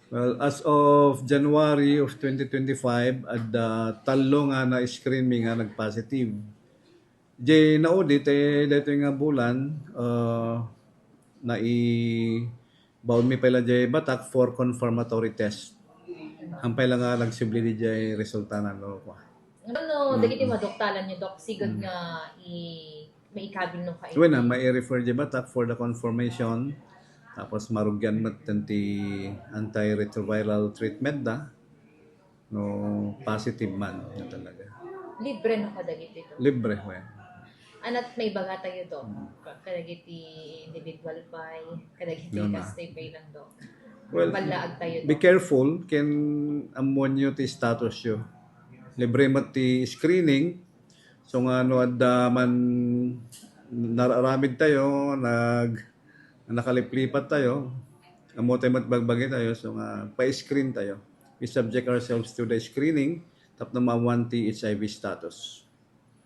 Well, as of January of 2025, at tallo nga na screen mi nga nag-positive. Jay naudit dito nga bulan, na baon mi pala jay batak for confirmatory test. Ang pala nga nagsibli di jay resulta na no ko. Ano, dagiti madoktalan niyo, Dok, sigod nga may ikabil no ka. So na may refer jay batak for the confirmation. Tapos marugyan mo ti antiretroviral treatment da. No, positive man na talaga. Libre no ka dagiti to. Libre we. Anat may baga tayo, Dok. Kadagiti individual pay, kadagiti Yun na. castay pay lang, Dok. Well, Palaag tayo, be Dok. careful ken ammonyo ti status yo. Libre mo ti screening. So nga no adda man nararamid tayo, nakaliplipat tayo. Amo tayo matbagbagi tayo. So nga pa-screen tayo. We subject ourselves to the screening tapos na ma-1 ti HIV status.